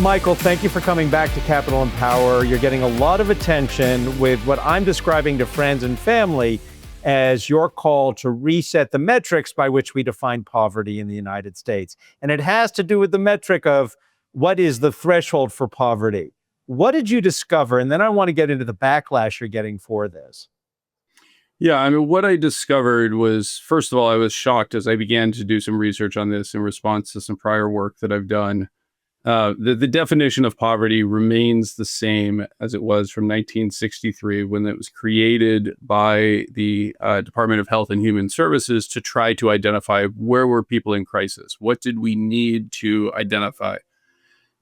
Michael, thank you for coming back to Capital and Power. You're getting a lot of attention with what I'm describing to friends and family as your call to reset the metrics by which we define poverty in the United States. And it has to do with the metric of what is the threshold for poverty. What did you discover? And then I want to get into the backlash you're getting for this. Yeah, I mean, what I discovered was, first of all, I was shocked as I began to do some research on this in response to some prior work that I've done. The definition of poverty remains the same as it was from 1963 when it was created by the Department of Health and Human Services to try to identify where were people in crisis. What did we need to identify?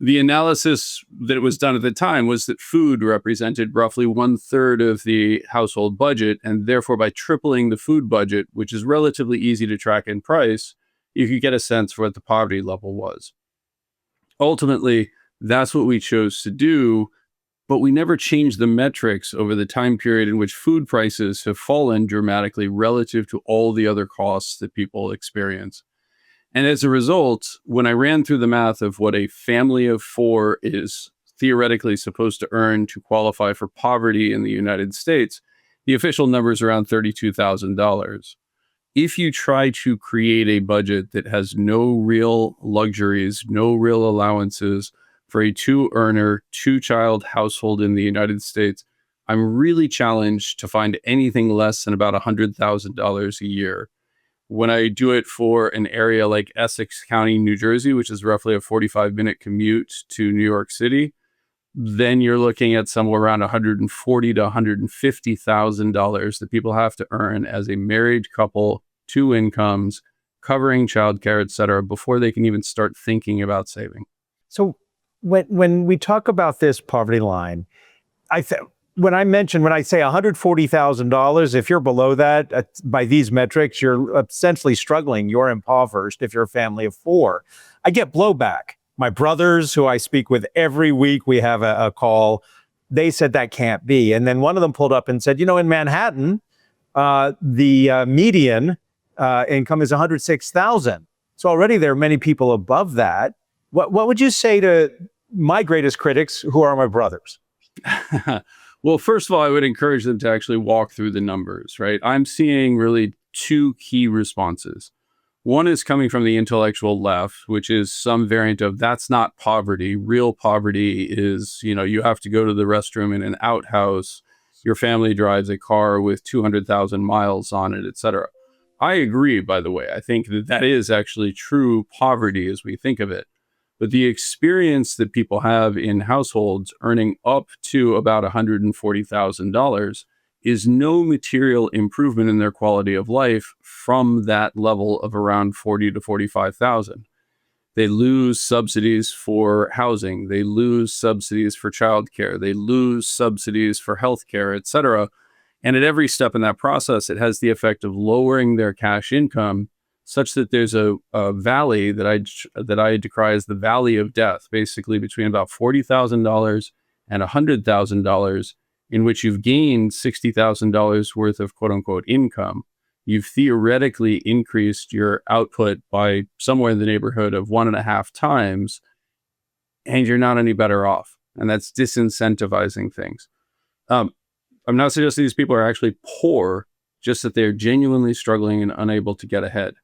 The analysis that was done at the time was that food represented roughly 1/3 of the household budget. And therefore, by tripling the food budget, which is relatively easy to track in price, you could get a sense for what the poverty level was. Ultimately, that's what we chose to do, but we never changed the metrics over the time period in which food prices have fallen dramatically relative to all the other costs that people experience. And as a result, when I ran through the math of what a family of four is theoretically supposed to earn to qualify for poverty in the United States, the official number is around $32,000. If you try to create a budget that has no real luxuries, no real allowances for a two-earner, two-child household in the United States, I'm really challenged to find anything less than about $100,000 a year. When I do it for an area like Essex County, New Jersey, which is roughly a 45-minute commute to New York City, then you're looking at somewhere around $140,000 to $150,000 that people have to earn as a married couple, two incomes, covering childcare, et cetera, before they can even start thinking about saving. So when we talk about this poverty line, when I say $140,000, if you're below that, by these metrics, you're essentially struggling. You're impoverished if you're a family of four. I get blowback. My brothers, who I speak with every week, we have a call. They said that can't be. And then one of them pulled up and said, in Manhattan, the median income is $106,000. So already there are many people above that. What would you say to my greatest critics, who are my brothers? Well, first of all, I would encourage them to actually walk through the numbers, right? I'm seeing really two key responses. One is coming from the intellectual left, which is some variant of that's not poverty. Real poverty is, you have to go to the restroom in an outhouse. Your family drives a car with 200,000 miles on it, et cetera. I agree, by the way. I think that is actually true poverty as we think of it. But the experience that people have in households earning up to about $140,000 is no material improvement in their quality of life from that level of around $40,000 to $45,000. They lose subsidies for housing. They lose subsidies for childcare. They lose subsidies for healthcare, et cetera. And at every step in that process, it has the effect of lowering their cash income such that there's a valley that I decry as the valley of death, basically between about $40,000 and $100,000, in which you've gained $60,000 worth of quote unquote income. You've theoretically increased your output by somewhere in the neighborhood of 1.5 times, and you're not any better off. And that's disincentivizing things. I'm not suggesting these people are actually poor, just that they're genuinely struggling and unable to get ahead.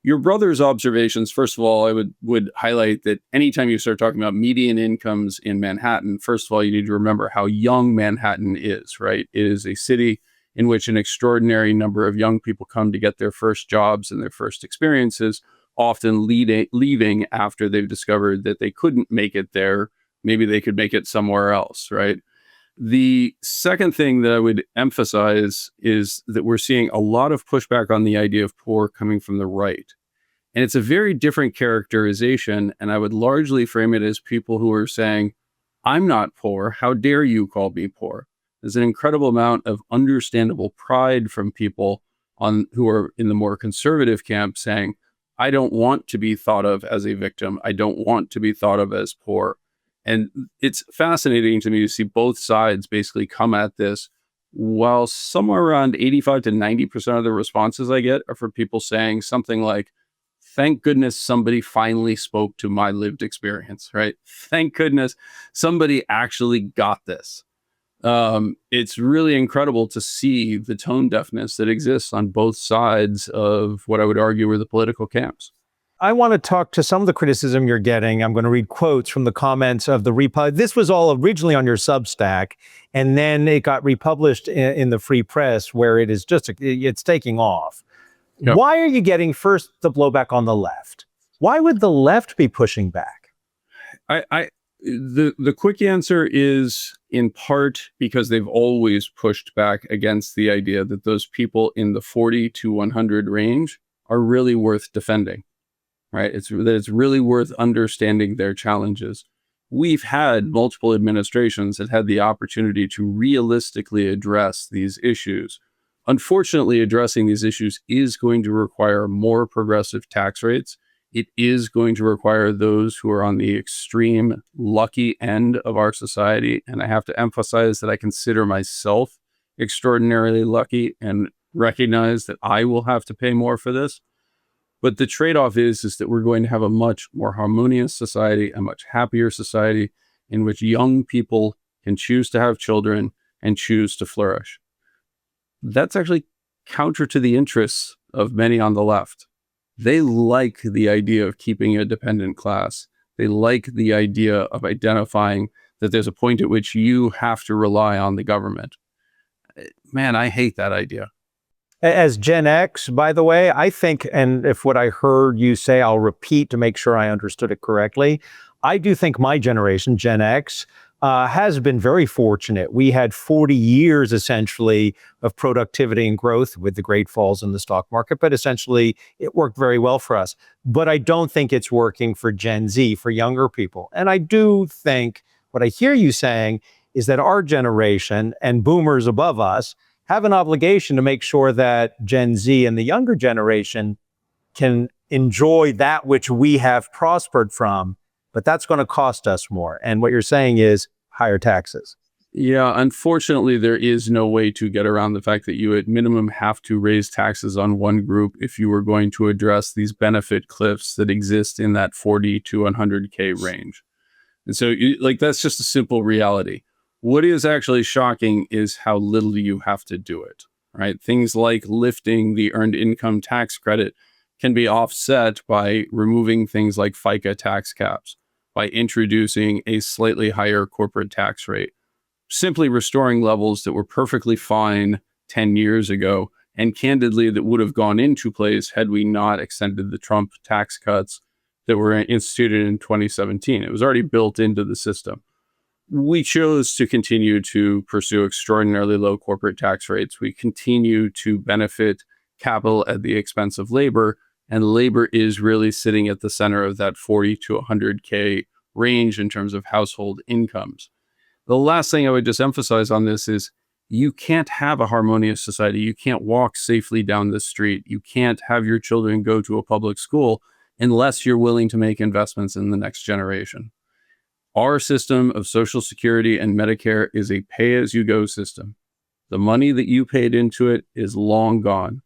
Your brother's observations, first of all, I would highlight that anytime you start talking about median incomes in Manhattan, first of all, you need to remember how young Manhattan is, right? It is a city in which an extraordinary number of young people come to get their first jobs and their first experiences, often leaving after they've discovered that they couldn't make it there. Maybe they could make it somewhere else, right? The second thing that I would emphasize is that we're seeing a lot of pushback on the idea of poor coming from the right. And it's a very different characterization. And I would largely frame it as people who are saying, I'm not poor. How dare you call me poor? There's an incredible amount of understandable pride from people who are in the more conservative camp saying, I don't want to be thought of as a victim. I don't want to be thought of as poor. And it's fascinating to me to see both sides basically come at this, while somewhere around 85 to 90% of the responses I get are from people saying something like, thank goodness somebody finally spoke to my lived experience, right? Thank goodness somebody actually got this. It's really incredible to see the tone deafness that exists on both sides of what I would argue were the political camps. I want to talk to some of the criticism you're getting. I'm going to read quotes from the comments of the This was all originally on your Substack, and then it got republished in the Free Press, where it is it's taking off. Yep. Why are you getting first the blowback on the left? Why would the left be pushing back? The quick answer is in part because they've always pushed back against the idea that those people in the 40 to 100 range are really worth defending. Right? It's really worth understanding their challenges. We've had multiple administrations that had the opportunity to realistically address these issues. Unfortunately, addressing these issues is going to require more progressive tax rates. It is going to require those who are on the extreme lucky end of our society. And I have to emphasize that I consider myself extraordinarily lucky and recognize that I will have to pay more for this. But the trade-off is that we're going to have a much more harmonious society, a much happier society in which young people can choose to have children and choose to flourish. That's actually counter to the interests of many on the left. They like the idea of keeping a dependent class. They like the idea of identifying that there's a point at which you have to rely on the government. Man, I hate that idea. As Gen X, by the way, I think, and if what I heard you say, I'll repeat to make sure I understood it correctly. I do think my generation, Gen X, has been very fortunate. We had 40 years essentially of productivity and growth with the great falls in the stock market, but essentially it worked very well for us. But I don't think it's working for Gen Z, for younger people. And I do think what I hear you saying is that our generation and boomers above us have an obligation to make sure that Gen Z and the younger generation can enjoy that which we have prospered from, but that's going to cost us more. And what you're saying is higher taxes. Yeah, unfortunately, there is no way to get around the fact that you at minimum have to raise taxes on one group if you were going to address these benefit cliffs that exist in that 40 to 100K range. And so that's just a simple reality. What is actually shocking is how little you have to do it, right? Things like lifting the earned income tax credit can be offset by removing things like FICA tax caps, by introducing a slightly higher corporate tax rate, simply restoring levels that were perfectly fine 10 years ago, and candidly that would have gone into place had we not extended the Trump tax cuts that were instituted in 2017. It was already built into the system. We chose to continue to pursue extraordinarily low corporate tax rates. We continue to benefit capital at the expense of labor, and labor is really sitting at the center of that 40 to 100K range in terms of household incomes. The last thing I would just emphasize on this is you can't have a harmonious society. You can't walk safely down the street. You can't have your children go to a public school unless you're willing to make investments in the next generation. Our system of Social Security and Medicare is a pay-as-you-go system. The money that you paid into it is long gone.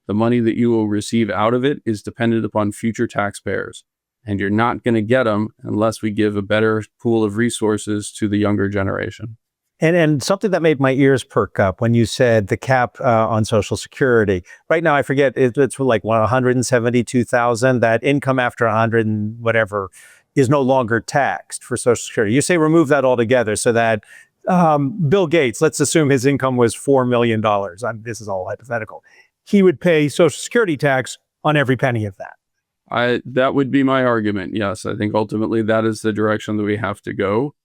The money that you will receive out of it is dependent upon future taxpayers. And you're not going to get them unless we give a better pool of resources to the younger generation. And something that made my ears perk up when you said the cap on Social Security. Right now, I forget, it's like 172,000, that income after 100 and whatever is no longer taxed for Social Security. You say remove that altogether so that Bill Gates, let's assume his income was $4 million. This is all hypothetical. He would pay Social Security tax on every penny of that. That would be my argument. Yes, I think ultimately that is the direction that we have to go.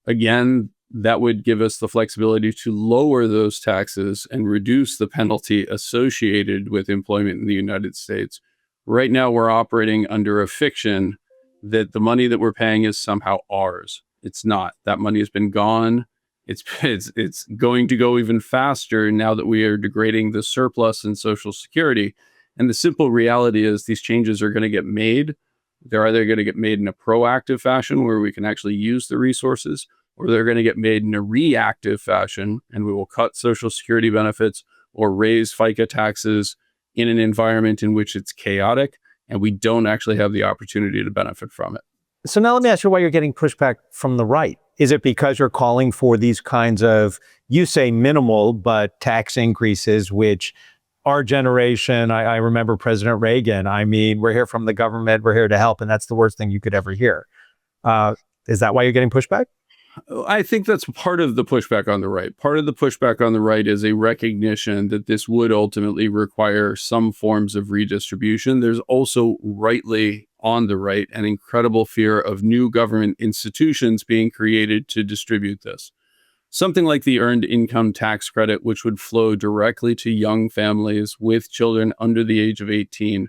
Again, that would give us the flexibility to lower those taxes and reduce the penalty associated with employment in the United States. Right now, we're operating under a fiction that the money that we're paying is somehow ours. It's not. That money has been gone. It's going to go even faster now that we are degrading the surplus in Social Security. And the simple reality is these changes are going to get made. They're either going to get made in a proactive fashion where we can actually use the resources, or they're going to get made in a reactive fashion and we will cut Social Security benefits or raise FICA taxes in an environment in which it's chaotic and we don't actually have the opportunity to benefit from it. So now let me ask you why you're getting pushback from the right. Is it because you're calling for these kinds of, you say minimal, but tax increases, which our generation, I remember President Reagan, I mean, we're here from the government, we're here to help, and that's the worst thing you could ever hear. Is that why you're getting pushback? I think that's part of the pushback on the right. Part of the pushback on the right is a recognition that this would ultimately require some forms of redistribution. There's also, rightly on the right, an incredible fear of new government institutions being created to distribute this. Something like the earned income tax credit, which would flow directly to young families with children under the age of 18,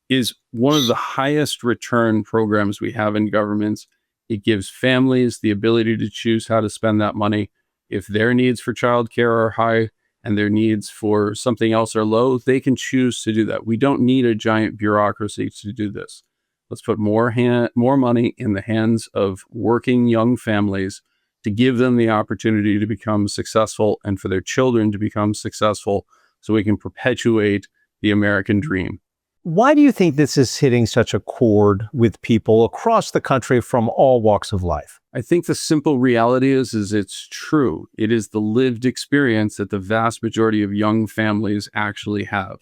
is one of the highest return programs we have in governments. It gives families the ability to choose how to spend that money. If their needs for childcare are high and their needs for something else are low, they can choose to do that. We don't need a giant bureaucracy to do this. Let's put more money in the hands of working young families to give them the opportunity to become successful and for their children to become successful so we can perpetuate the American dream. Why do you think this is hitting such a chord with people across the country from all walks of life? I think the simple reality is it's true. It is the lived experience that the vast majority of young families actually have.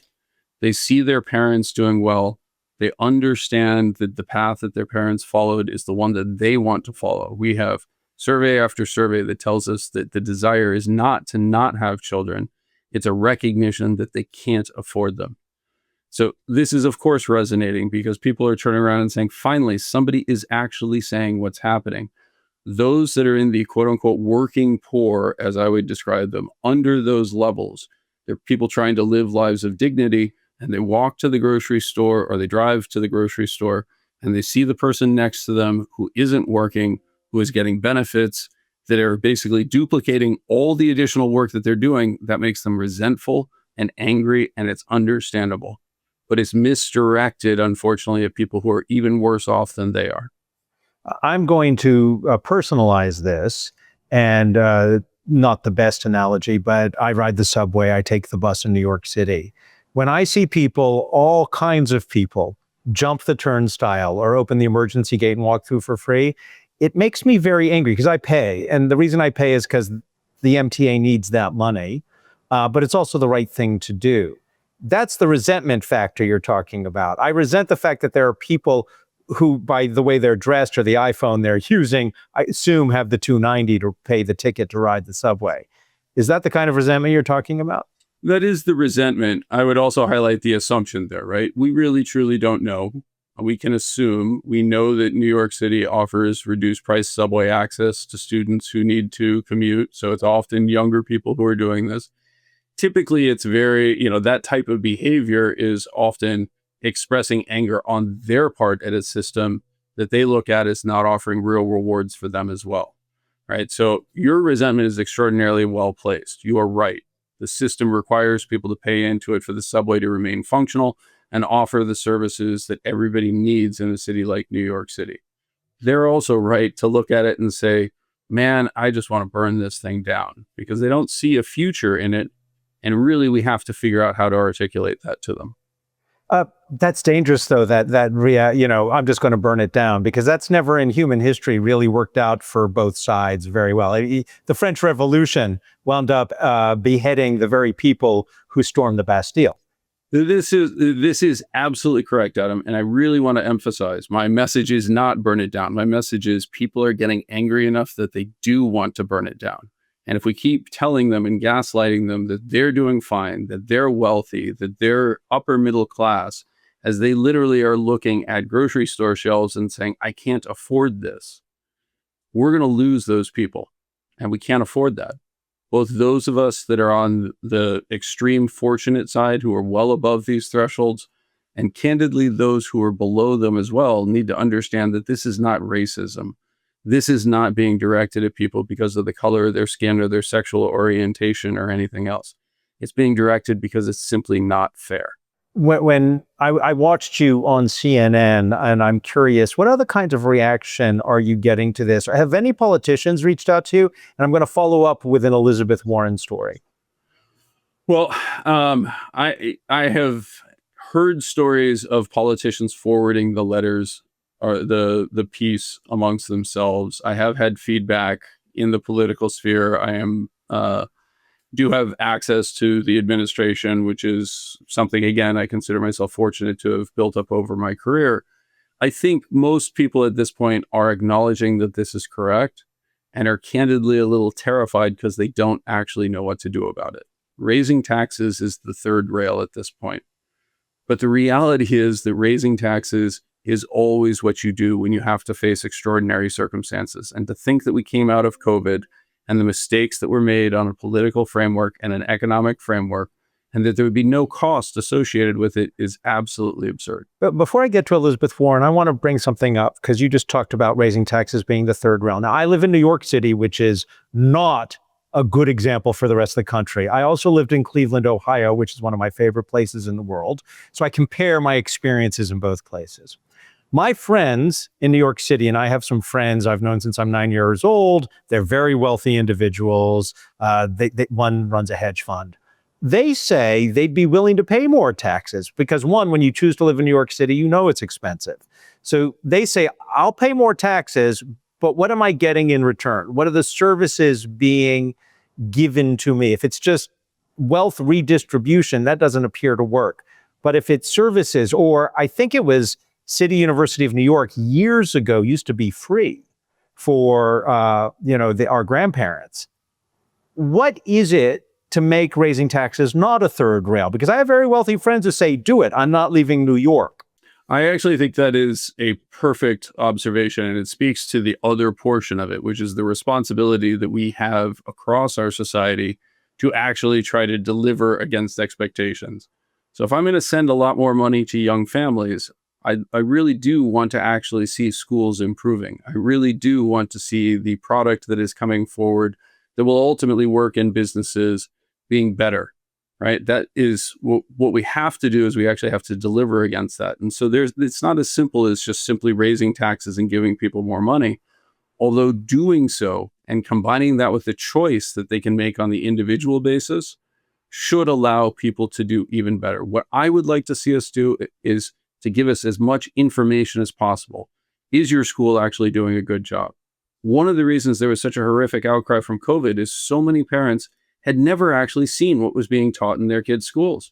They see their parents doing well. They understand that the path that their parents followed is the one that they want to follow. We have survey after survey that tells us that the desire is not to not have children. It's a recognition that they can't afford them. So this is, of course, resonating because people are turning around and saying, finally, somebody is actually saying what's happening. Those that are in the quote unquote working poor, as I would describe them, under those levels, they're people trying to live lives of dignity, and they walk to the grocery store or they drive to the grocery store and they see the person next to them who isn't working, who is getting benefits that are basically duplicating all the additional work that they're doing. That makes them resentful and angry, and it's understandable. But it's misdirected, unfortunately, at people who are even worse off than they are. I'm going to personalize this, and not the best analogy, but I ride the subway, I take the bus in New York City. When I see people, all kinds of people, jump the turnstile or open the emergency gate and walk through for free, it makes me very angry because I pay. And the reason I pay is because the MTA needs that money, but it's also the right thing to do. That's the resentment factor you're talking about. I resent the fact that there are people who, by the way they're dressed or the iPhone they're using, I assume have the $2.90 to pay the ticket to ride the subway. Is that the kind of resentment you're talking about? That is the resentment. I would also highlight the assumption there, right? We really, truly don't know. We can assume. We know that New York City offers reduced price subway access to students who need to commute. So it's often younger people who are doing this. Typically, it's very, that type of behavior is often expressing anger on their part at a system that they look at as not offering real rewards for them as well, right? So your resentment is extraordinarily well placed. You are right. The system requires people to pay into it for the subway to remain functional and offer the services that everybody needs in a city like New York City. They're also right to look at it and say, man, I just want to burn this thing down, because they don't see a future in it. And really, we have to figure out how to articulate that to them. That's dangerous, though, I'm just going to burn it down, because that's never in human history really worked out for both sides very well. The French Revolution wound up beheading the very people who stormed the Bastille. This is absolutely correct, Adam. And I really want to emphasize, my message is not burn it down. My message is people are getting angry enough that they do want to burn it down. And if we keep telling them and gaslighting them that they're doing fine, that they're wealthy, that they're upper middle class, as they literally are looking at grocery store shelves and saying, I can't afford this, we're going to lose those people. And we can't afford that. Both those of us that are on the extreme fortunate side, who are well above these thresholds, and candidly, those who are below them as well, need to understand that this is not racism. This is not being directed at people because of the color of their skin or their sexual orientation or anything else. It's being directed because it's simply not fair. When I watched you on CNN, and I'm curious, what other kinds of reaction are you getting to this? Have any politicians reached out to you? And I'm going to follow up with an Elizabeth Warren story. Well, I have heard stories of politicians forwarding the letters or the piece amongst themselves. I have had feedback in the political sphere. I am do have access to the administration, which is something, again, I consider myself fortunate to have built up over my career. I think most people at this point are acknowledging that this is correct and are candidly a little terrified because they don't actually know what to do about it. Raising taxes is the third rail at this point. But the reality is that raising taxes is always what you do when you have to face extraordinary circumstances. And to think that we came out of COVID and the mistakes that were made on a political framework and an economic framework, and that there would be no cost associated with it is absolutely absurd. But before I get to Elizabeth Warren, I want to bring something up because you just talked about raising taxes being the third rail. Now, I live in New York City, which is not a good example for the rest of the country. I also lived in Cleveland, Ohio, which is one of my favorite places in the world. So I compare my experiences in both places. My friends in New York City, and I have some friends I've known since I'm 9 years old. They're very wealthy individuals. One runs a hedge fund. They say they'd be willing to pay more taxes because, one, when you choose to live in New York City, you know it's expensive. So they say, I'll pay more taxes, but what am I getting in return? What are the services being given to me? If it's just wealth redistribution, that doesn't appear to work. But if it's services, or I think it was City University of New York years ago used to be free for our grandparents. What is it to make raising taxes not a third rail? Because I have very wealthy friends who say, do it. I'm not leaving New York. I actually think that is a perfect observation, and it speaks to the other portion of it, which is the responsibility that we have across our society to actually try to deliver against expectations. So if I'm going to send a lot more money to young families, I really do want to actually see schools improving. I really do want to see the product that is coming forward that will ultimately work in businesses being better, right? That is what we have to do, is we actually have to deliver against that. And so it's not as simple as just simply raising taxes and giving people more money, although doing so and combining that with the choice that they can make on the individual basis should allow people to do even better. What I would like to see us do is to give us as much information as possible. Is your school actually doing a good job? One of the reasons there was such a horrific outcry from COVID is so many parents had never actually seen what was being taught in their kids' schools.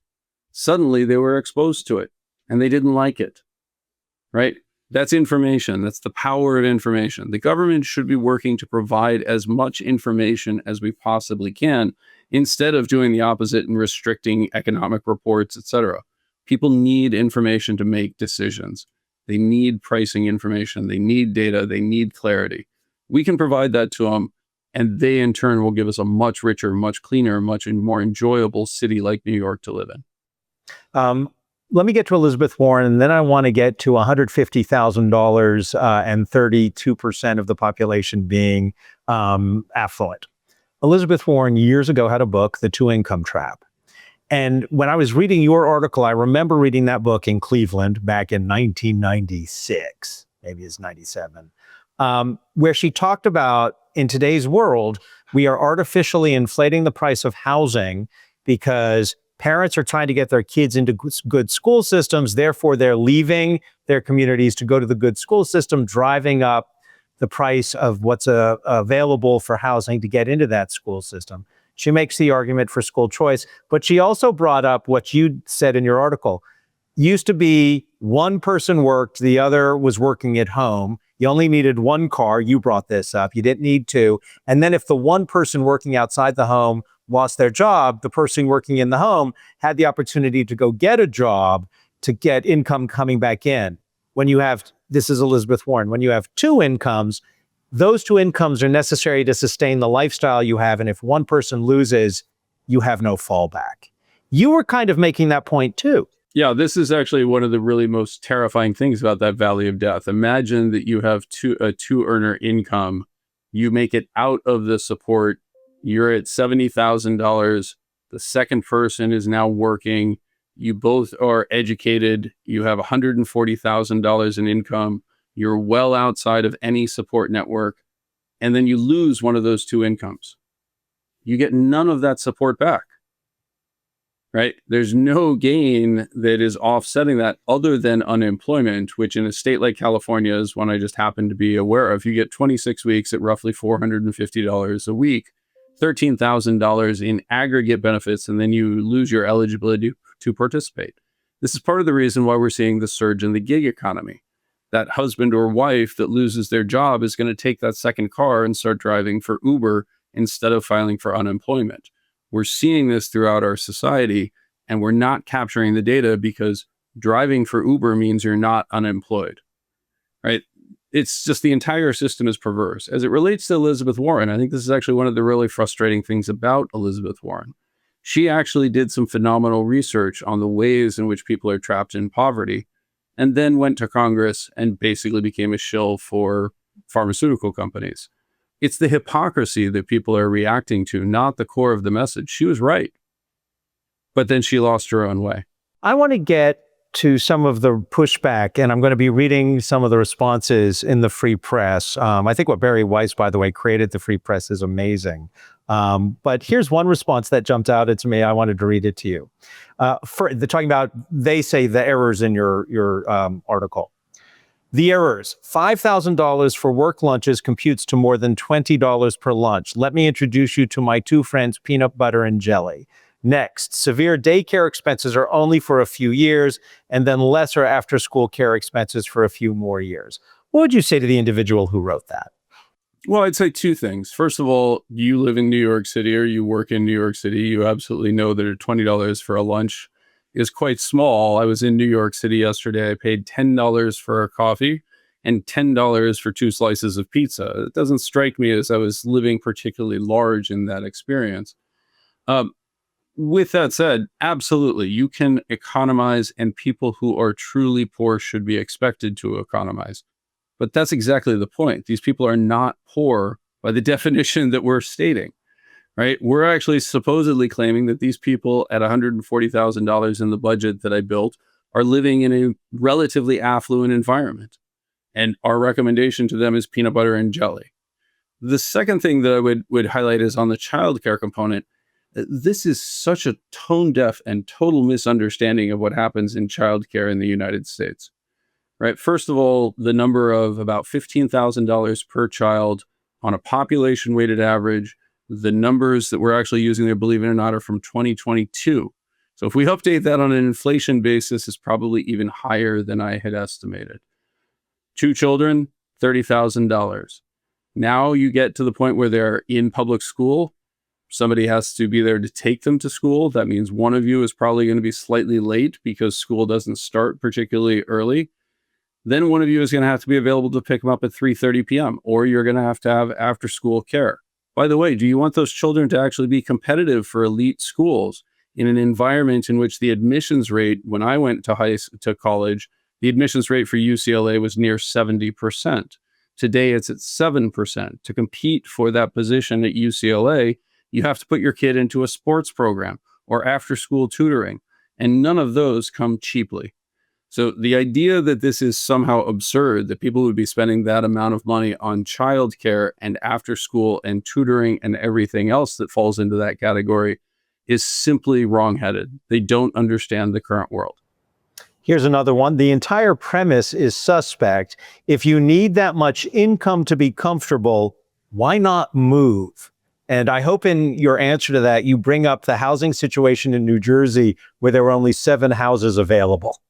Suddenly they were exposed to it and they didn't like it, right? That's information. That's the power of information. The government should be working to provide as much information as we possibly can instead of doing the opposite and restricting economic reports, etc. People need information to make decisions. They need pricing information. They need data. They need clarity. We can provide that to them, and they in turn will give us a much richer, much cleaner, much more enjoyable city like New York to live in. Let me get to Elizabeth Warren, and then I want to get to $150,000 and 32% of the population being affluent. Elizabeth Warren years ago had a book, The Two-Income Trap. And when I was reading your article, I remember reading that book in Cleveland back in 1996, maybe it's 97, where she talked about, in today's world, we are artificially inflating the price of housing because parents are trying to get their kids into good school systems. Therefore, they're leaving their communities to go to the good school system, driving up the price of what's available for housing to get into that school system. She makes the argument for school choice, but she also brought up what you said in your article. Used to be one person worked, the other was working at home. You only needed one car. You brought this up. You didn't need two. And then if the one person working outside the home lost their job, the person working in the home had the opportunity to go get a job to get income coming back in. When you have, this is Elizabeth Warren, when you have two incomes, those two incomes are necessary to sustain the lifestyle you have. And if one person loses, you have no fallback. You were kind of making that point too. Yeah, this is actually one of the really most terrifying things about that valley of death. Imagine that you have a two-earner income. You make it out of the support. You're at $70,000. The second person is now working. You both are educated. You have $140,000 in income. You're well outside of any support network. And then you lose one of those two incomes. You get none of that support back. right? There's no gain that is offsetting that other than unemployment, which in a state like California is one I just happen to be aware of. You get 26 weeks at roughly $450 a week, $13,000 in aggregate benefits, and then you lose your eligibility to participate. This is part of the reason why we're seeing the surge in the gig economy. That husband or wife that loses their job is going to take that second car and start driving for Uber instead of filing for unemployment. We're seeing this throughout our society, and we're not capturing the data because driving for Uber means you're not unemployed, right? It's just the entire system is perverse. As it relates to Elizabeth Warren, I think this is actually one of the really frustrating things about Elizabeth Warren. She actually did some phenomenal research on the ways in which people are trapped in poverty, and then went to Congress and basically became a shill for pharmaceutical companies. It's the hypocrisy that people are reacting to, not the core of the message. She was right, but then she lost her own way. I want to get to some of the pushback, and I'm going to be reading some of the responses in the Free Press. I think what Barry Weiss, by the way, created the Free Press is amazing. But here's one response that jumped out at me. I wanted to read it to you. Talking about, they say the errors in your article. The errors: $5,000 for work lunches computes to more than $20 per lunch. Let me introduce you to my two friends, peanut butter and jelly. Next, severe daycare expenses are only for a few years, and then lesser after-school care expenses for a few more years. What would you say to the individual who wrote that? Well, I'd say two things. First of all, you live in New York City or you work in New York City. You absolutely know that $20 for a lunch is quite small. I was in New York City yesterday. I paid $10 for a coffee and $10 for 2 slices of pizza. It doesn't strike me as I was living particularly large in that experience. With that said, absolutely, you can economize, and people who are truly poor should be expected to economize. But that's exactly the point. These people are not poor by the definition that we're stating, right? We're actually supposedly claiming that these people at $140,000 in the budget that I built are living in a relatively affluent environment. And our recommendation to them is peanut butter and jelly. The second thing that I would highlight is on the childcare component. This is such a tone-deaf and total misunderstanding of what happens in childcare in the United States, right? First of all, the number of about $15,000 per child on a population-weighted average, the numbers that we're actually using there, believe it or not, are from 2022. So if we update that on an inflation basis, it's probably even higher than I had estimated. 2 children, $30,000. Now you get to the point where they're in public school. Somebody has to be there to take them to school. That means one of you is probably going to be slightly late because school doesn't start particularly early. Then one of you is going to have to be available to pick them up at 3:30 p.m. or you're going to have after school care. By the way, do you want those children to actually be competitive for elite schools in an environment in which the admissions rate, when I went to college, the admissions rate for UCLA was near 70%. Today it's at 7%. To compete for that position at UCLA, you have to put your kid into a sports program or after-school tutoring, and none of those come cheaply. So the idea that this is somehow absurd, that people would be spending that amount of money on childcare and after-school and tutoring and everything else that falls into that category, is simply wrongheaded. They don't understand the current world. Here's another one. The entire premise is suspect. If you need that much income to be comfortable, why not move? And I hope in your answer to that, you bring up the housing situation in New Jersey where there were only 7 houses available.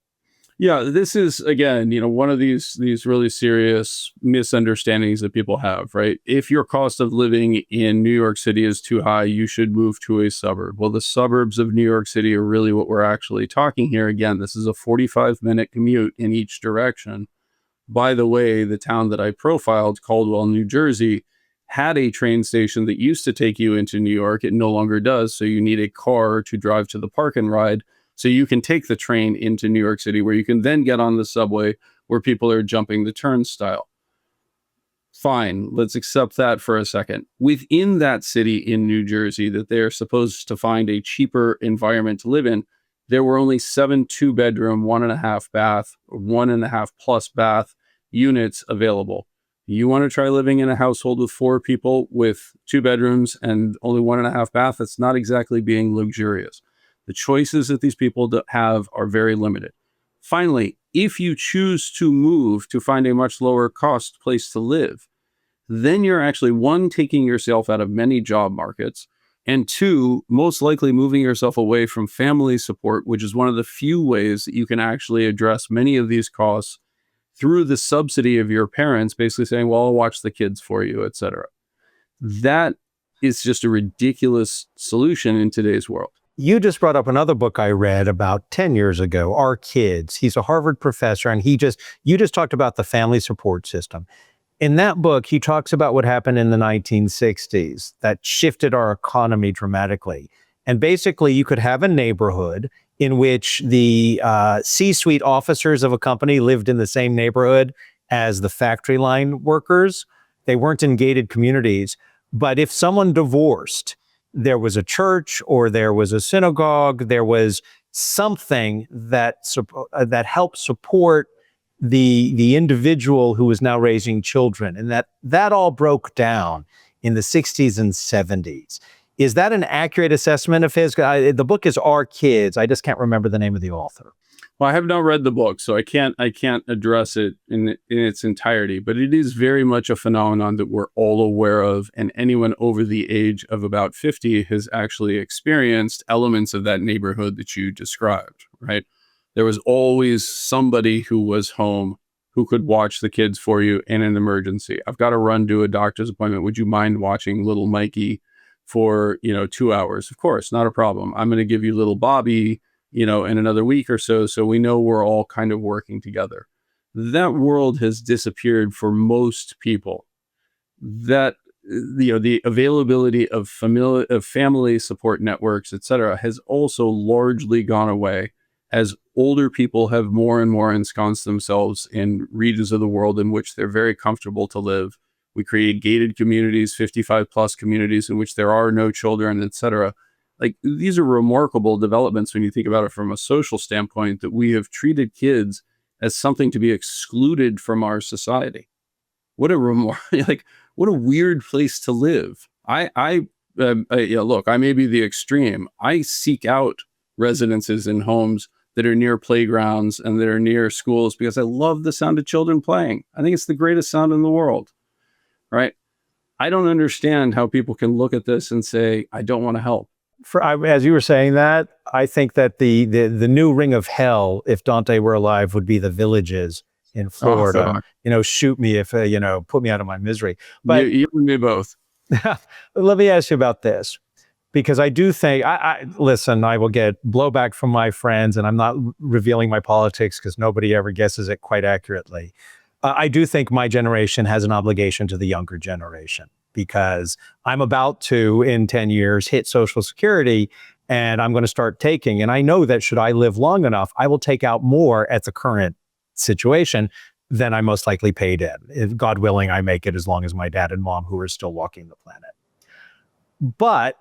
Yeah, this is, again, one of these really serious misunderstandings that people have, right? If your cost of living in New York City is too high, you should move to a suburb. Well, the suburbs of New York City are really what we're actually talking here. Again, this is a 45-minute commute in each direction. By the way, the town that I profiled, Caldwell, New Jersey, had a train station that used to take you into New York. It no longer does. So you need a car to drive to the park and ride. So you can take the train into New York City, where you can then get on the subway where people are jumping the turnstile. Fine, let's accept that for a second. Within that city in New Jersey that they're supposed to find a cheaper environment to live in, there were only 7 2-bedroom, 1.5 bath, 1.5 plus bath units available. You want to try living in a household with 4 people with 2 bedrooms and only 1.5 bath? That's not exactly being luxurious. The choices that these people have are very limited. Finally, if you choose to move to find a much lower cost place to live, then you're actually, one, taking yourself out of many job markets, and two, most likely moving yourself away from family support, which is one of the few ways that you can actually address many of these costs through the subsidy of your parents, basically saying, well, I'll watch the kids for you, et cetera. That is just a ridiculous solution in today's world. You just brought up another book I read about 10 years ago, Our Kids. He's a Harvard professor, and you just talked about the family support system. In that book, he talks about what happened in the 1960s that shifted our economy dramatically. And basically, you could have a neighborhood in which the C-suite officers of a company lived in the same neighborhood as the factory line workers. They weren't in gated communities. But if someone divorced, there was a church or there was a synagogue, there was something that helped support the individual who was now raising children. And that all broke down in the 60s and 70s. Is that an accurate assessment of his? The book is Our Kids. I just can't remember the name of the author. Well, I have not read the book, so I can't address it in its entirety, but it is very much a phenomenon that we're all aware of, and anyone over the age of about 50 has actually experienced elements of that neighborhood that you described, right? There was always somebody who was home who could watch the kids for you in an emergency. I've got to run to a doctor's appointment. Would you mind watching little Mikey for, 2 hours? Of course, not a problem. I'm going to give you little Bobby, in another week or so we know we're all kind of working together. That world has disappeared for most people. That, the availability of family support networks, et cetera, has also largely gone away as older people have more and more ensconced themselves in regions of the world in which they're very comfortable to live. We create gated communities, 55 plus communities in which there are no children, et cetera. Like, these are remarkable developments when you think about it from a social standpoint, that we have treated kids as something to be excluded from our society. What a what a weird place to live. Look, I may be the extreme. I seek out residences and homes that are near playgrounds and that are near schools because I love the sound of children playing. I think it's the greatest sound in the world, right? I don't understand how people can look at this and say, I don't want to help. As you were saying that, I think that the new ring of hell, if Dante were alive, would be the villages in Florida. Shoot me if, put me out of my misery. But you and me both. Let me ask you about this, because I do think, listen, I will get blowback from my friends, and I'm not revealing my politics because nobody ever guesses it quite accurately. I do think my generation has an obligation to the younger generation, because I'm about to, in 10 years, hit Social Security, and I'm going to start taking. And I know that should I live long enough, I will take out more at the current situation than I most likely paid in. If, God willing, I make it as long as my dad and mom, who are still walking the planet. But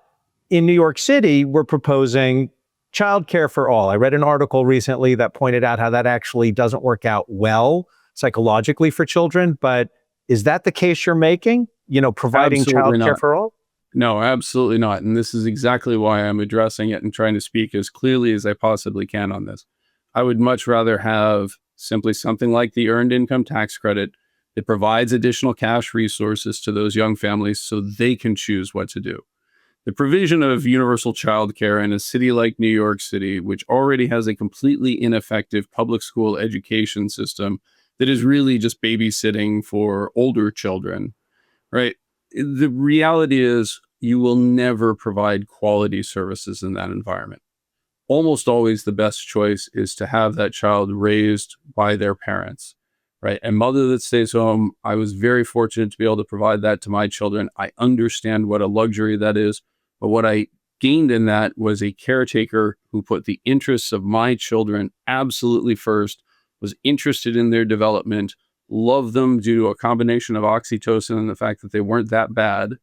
in New York City, we're proposing childcare for all. I read an article recently that pointed out how that actually doesn't work out well psychologically for children. But is that the case you're making? Providing childcare for all? No, absolutely not. And this is exactly why I'm addressing it and trying to speak as clearly as I possibly can on this. I would much rather have simply something like the Earned Income Tax Credit that provides additional cash resources to those young families so they can choose what to do. The provision of universal childcare in a city like New York City, which already has a completely ineffective public school education system that is really just babysitting for older children, right? The reality is you will never provide quality services in that environment. Almost always the best choice is to have that child raised by their parents, right? A mother that stays home, I was very fortunate to be able to provide that to my children. I understand what a luxury that is, but what I gained in that was a caretaker who put the interests of my children absolutely first, was interested in their development, loved them due to a combination of oxytocin and the fact that they weren't that bad,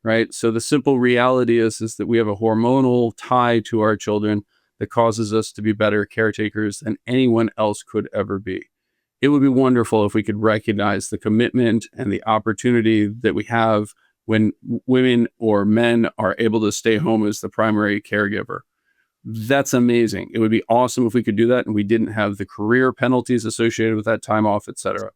right? So the simple reality is that we have a hormonal tie to our children that causes us to be better caretakers than anyone else could ever be. It would be wonderful if we could recognize the commitment and the opportunity that we have when women or men are able to stay home as the primary caregiver. That's amazing. It would be awesome if we could do that and we didn't have the career penalties associated with that time off, et cetera.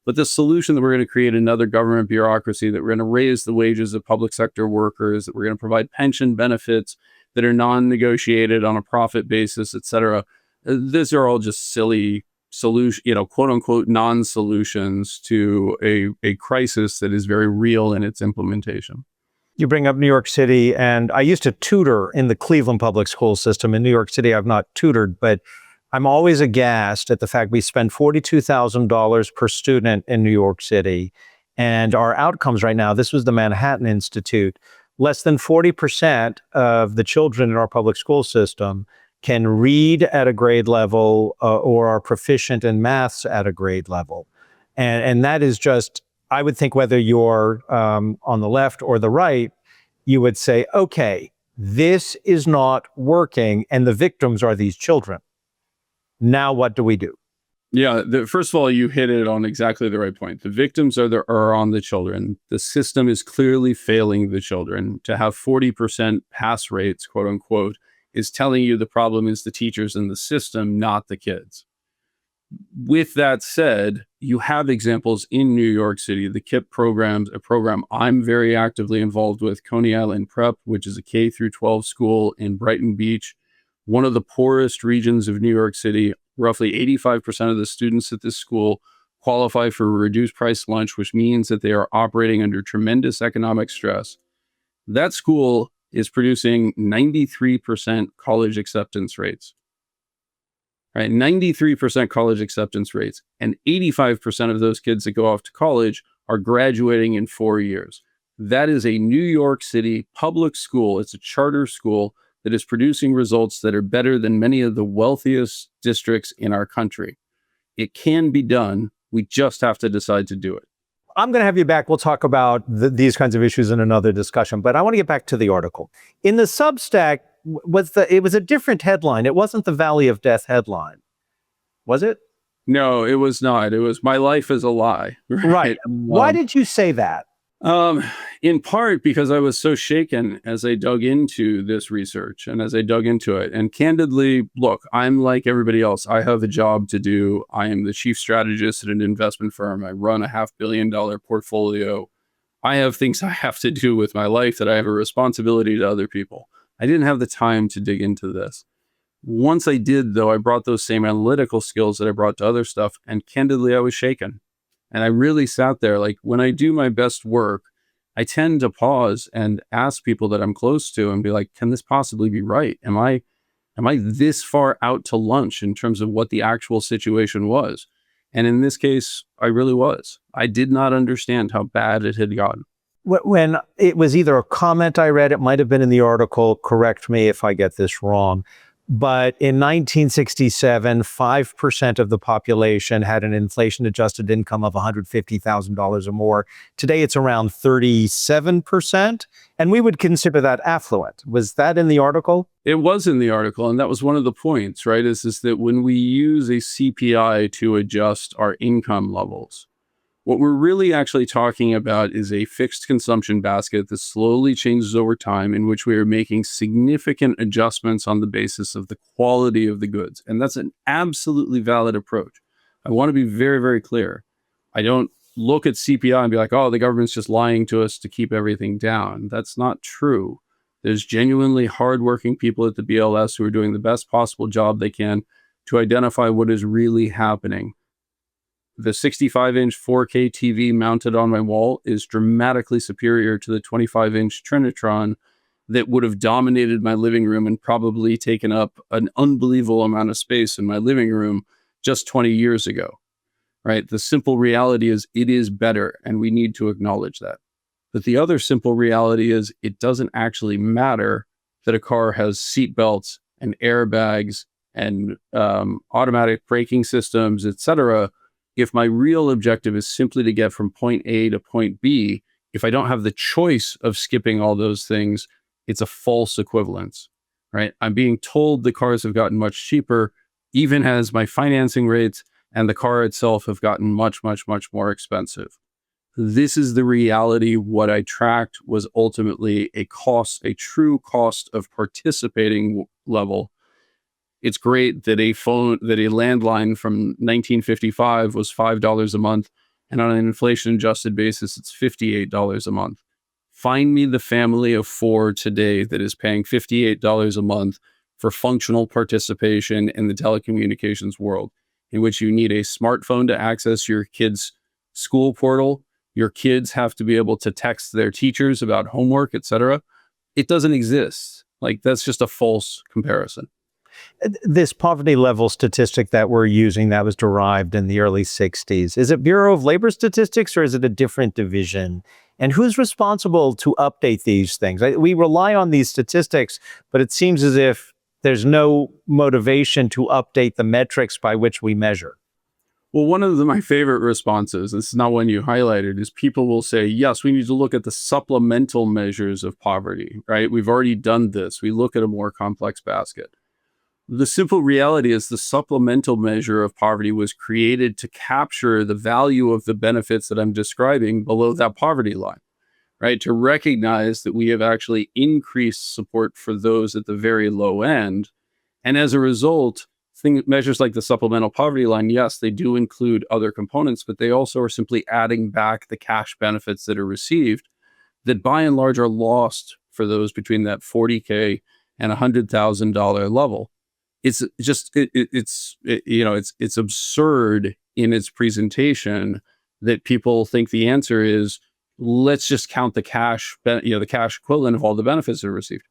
But the solution that we're going to create another government bureaucracy, that we're going to raise the wages of public sector workers, that we're going to provide pension benefits that are non-negotiated on a profit basis, et cetera. These are all just silly solution, quote unquote, non-solutions to a crisis that is very real in its implementation. You bring up New York City, and I used to tutor in the Cleveland public school system. In New York City, I've not tutored, but I'm always aghast at the fact we spend $42,000 per student in New York City. And our outcomes right now, this was the Manhattan Institute, less than 40% of the children in our public school system can read at a grade level or are proficient in maths at a grade level. And that is just, I would think whether you're on the left or the right, you would say, okay, this is not working, and the victims are these children. Now what do we do? Yeah, first of all, you hit it on exactly the right point. The victims are on the children. The system is clearly failing the children. To have 40% pass rates, quote unquote, is telling you the problem is the teachers and the system, not the kids. With that said, you have examples in New York City, the KIPP programs, a program I'm very actively involved with, Coney Island Prep, which is a K through 12 school in Brighton Beach, one of the poorest regions of New York City. Roughly 85% of the students at this school qualify for a reduced price lunch, which means that they are operating under tremendous economic stress. That school is producing 93% college acceptance rates. Right, 93% college acceptance rates, and 85% of those kids that go off to college are graduating in 4 years. That is a New York City public school. It's a charter school that is producing results that are better than many of the wealthiest districts in our country. It can be done. We just have to decide to do it. I'm going to have you back. We'll talk about these kinds of issues in another discussion, but I want to get back to the article. In the Substack, it was a different headline. It wasn't the Valley of Death headline. Was it? No, it was not. It was My Life is a Lie. Right. Why did you say that? In part because I was so shaken as I dug into this research and as I dug into it. And candidly, look, I'm like everybody else. I have a job to do. I am the chief strategist at an investment firm. I run a $500 million portfolio. I have things I have to do with my life that I have a responsibility to other people. I didn't have the time to dig into this. Once I did, though, I brought those same analytical skills that I brought to other stuff. And candidly, I was shaken. And I really sat there, like when I do my best work, I tend to pause and ask people that I'm close to and be like, can this possibly be right? Am I this far out to lunch in terms of what the actual situation was? And in this case, I really was. I did not understand how bad it had gotten. When it was either a comment I read, it might have been in the article, correct me if I get this wrong, but in 1967, 5% of the population had an inflation-adjusted income of $150,000 or more. Today, it's around 37%, and we would consider that affluent. Was that in the article? It was in the article, and that was one of the points, right, is that when we use a CPI to adjust our income levels, what we're really actually talking about is a fixed consumption basket that slowly changes over time, in which we are making significant adjustments on the basis of the quality of the goods. And that's an absolutely valid approach. I want to be very, very clear. I don't look at CPI and be like, oh, the government's just lying to us to keep everything down. That's not true. There's genuinely hardworking people at the BLS who are doing the best possible job they can to identify what is really happening. The 65-inch 4K TV mounted on my wall is dramatically superior to the 25-inch Trinitron that would have dominated my living room and probably taken up an unbelievable amount of space in my living room just 20 years ago, right? The simple reality is it is better, and we need to acknowledge that. But the other simple reality is it doesn't actually matter that a car has seat belts and airbags and automatic braking systems, etc. If my real objective is simply to get from point A to point B, if I don't have the choice of skipping all those things, it's a false equivalence, right? I'm being told the cars have gotten much cheaper, even as my financing rates and the car itself have gotten much, much, much more expensive. This is the reality. What I tracked was ultimately a true cost of participating level. It's great that a landline from 1955 was $5 a month, and on an inflation adjusted basis, it's $58 a month. Find me the family of four today that is paying $58 a month for functional participation in the telecommunications world, in which you need a smartphone to access your kid's school portal. Your kids have to be able to text their teachers about homework, etc. It doesn't exist. Like, that's just a false comparison. This poverty level statistic that we're using that was derived in the early 60s, is it Bureau of Labor Statistics or is it a different division? And who's responsible to update these things? We rely on these statistics, but it seems as if there's no motivation to update the metrics by which we measure. Well, one of my favorite responses, this is not one you highlighted, is people will say, yes, we need to look at the supplemental measures of poverty, right? We've already done this. We look at a more complex basket. The simple reality is the supplemental measure of poverty was created to capture the value of the benefits that I'm describing below that poverty line, right? To recognize that we have actually increased support for those at the very low end. And as a result, measures like the supplemental poverty line, yes, they do include other components, but they also are simply adding back the cash benefits that are received that by and large are lost for those between that $40K and $100,000 level. It's just it's absurd in its presentation that people think the answer is let's just count the cash, the cash equivalent of all the benefits that are received.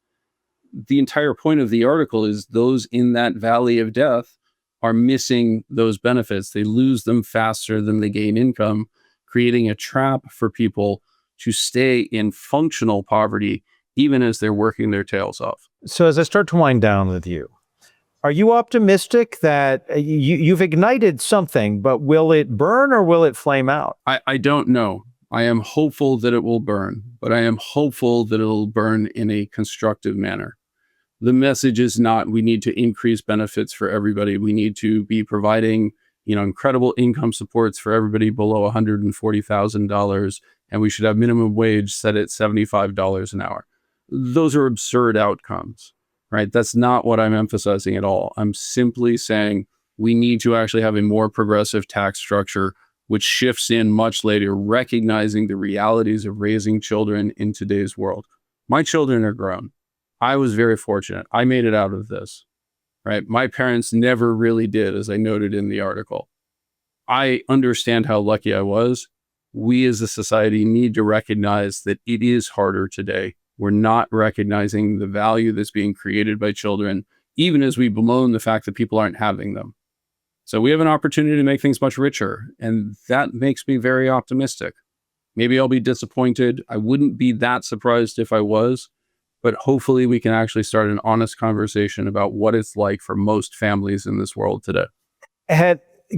The entire point of the article is those in that valley of death are missing those benefits. They lose them faster than they gain income, creating a trap for people to stay in functional poverty even as they're working their tails off. So as I start to wind down with you, are you optimistic that you've ignited something, but will it burn or will it flame out? I don't know. I am hopeful that it will burn, but I am hopeful that it'll burn in a constructive manner. The message is not we need to increase benefits for everybody. We need to be providing, incredible income supports for everybody below $140,000, and we should have minimum wage set at $75 an hour. Those are absurd outcomes. Right? That's not what I'm emphasizing at all. I'm simply saying we need to actually have a more progressive tax structure, which shifts in much later, recognizing the realities of raising children in today's world. My children are grown. I was very fortunate. I made it out of this, right? My parents never really did, as I noted in the article. I understand how lucky I was. We as a society need to recognize that it is harder today. We're not recognizing the value that's being created by children, even as we bemoan the fact that people aren't having them. So we have an opportunity to make things much richer, and that makes me very optimistic. Maybe I'll be disappointed. I wouldn't be that surprised if I was, but hopefully we can actually start an honest conversation about what it's like for most families in this world today.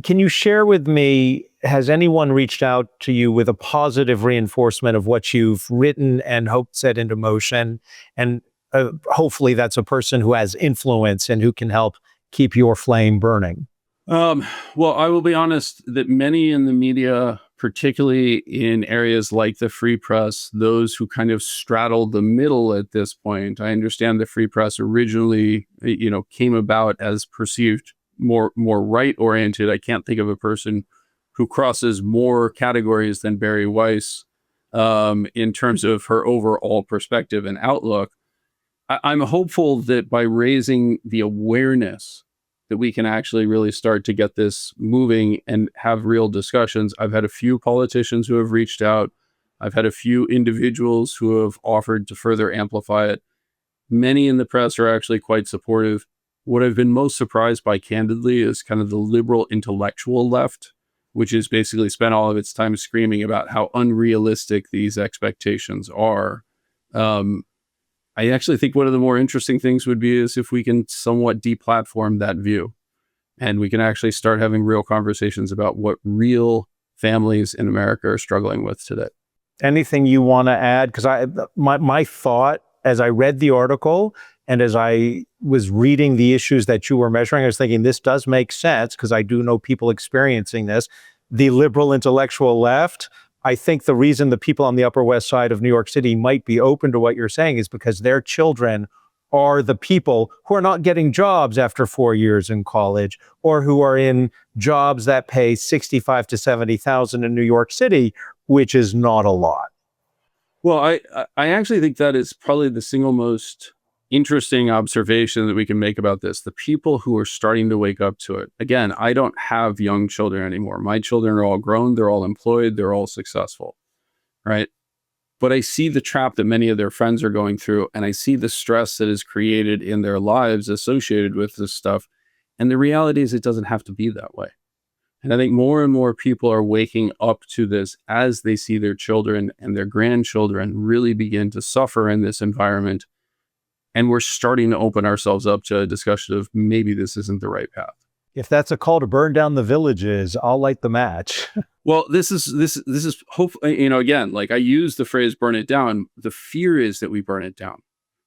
Can you share with me, has anyone reached out to you with a positive reinforcement of what you've written and hoped set into motion? And hopefully that's a person who has influence and who can help keep your flame burning. Well, I will be honest that many in the media, particularly in areas like the free press, those who kind of straddle the middle at this point, I understand the free press originally, came about as perceived more right oriented. I can't think of a person who crosses more categories than Barry Weiss in terms of her overall perspective and outlook. I'm hopeful that by raising the awareness that we can actually really start to get this moving and have real discussions. I've had a few politicians who have reached out. I've had a few individuals who have offered to further amplify it. Many in the press are actually quite supportive. What I've been most surprised by, candidly, is kind of the liberal intellectual left, which has basically spent all of its time screaming about how unrealistic these expectations are. I actually think one of the more interesting things would be is if we can somewhat deplatform that view and we can actually start having real conversations about what real families in America are struggling with today. Anything you want to add? Because my thought as I read the article and as I was reading the issues that you were measuring, I was thinking this does make sense because I do know people experiencing this. The liberal intellectual left I think the reason the people on the Upper West Side of New York City might be open to what you're saying is because their children are the people who are not getting jobs after 4 years in college, or who are in jobs that pay 65 to 70,000 in New York City, which is not a lot. Well, I actually think that is probably the single most interesting observation that we can make about this. The people who are starting to wake up to it. Again, I don't have young children anymore. My children are all grown, they're all employed, they're all successful, right? But I see the trap that many of their friends are going through, and I see the stress that is created in their lives associated with this stuff. And the reality is it doesn't have to be that way. And I think more and more people are waking up to this as they see their children and their grandchildren really begin to suffer in this environment. And we're starting to open ourselves up to a discussion of maybe this isn't the right path. If that's a call to burn down the villages, I'll light the match. Well, this is hope. Again, like I use the phrase "burn it down." The fear is that we burn it down,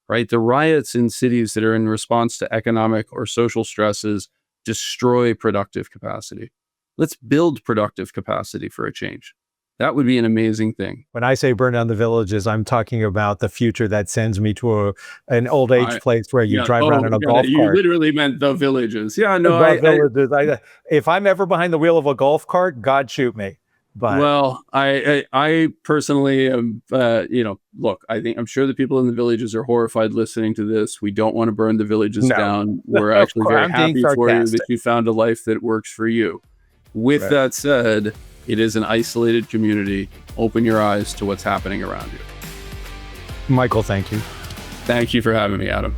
right? The riots in cities that are in response to economic or social stresses destroy productive capacity. Let's build productive capacity for a change. That would be an amazing thing. When I say burn down the villages, I'm talking about the future that sends me to an old age place where you drive around in a golf cart. You literally meant the villages. Yeah, no, villages. If I'm ever behind the wheel of a golf cart, God shoot me. But well, I personally am, look, I'm sure the people in the villages are horrified listening to this. We don't want to burn the villages down. We're actually very happy for you that you found a life that works for you. With that said, it is an isolated community. Open your eyes to what's happening around you. Michael, thank you. Thank you for having me, Adam.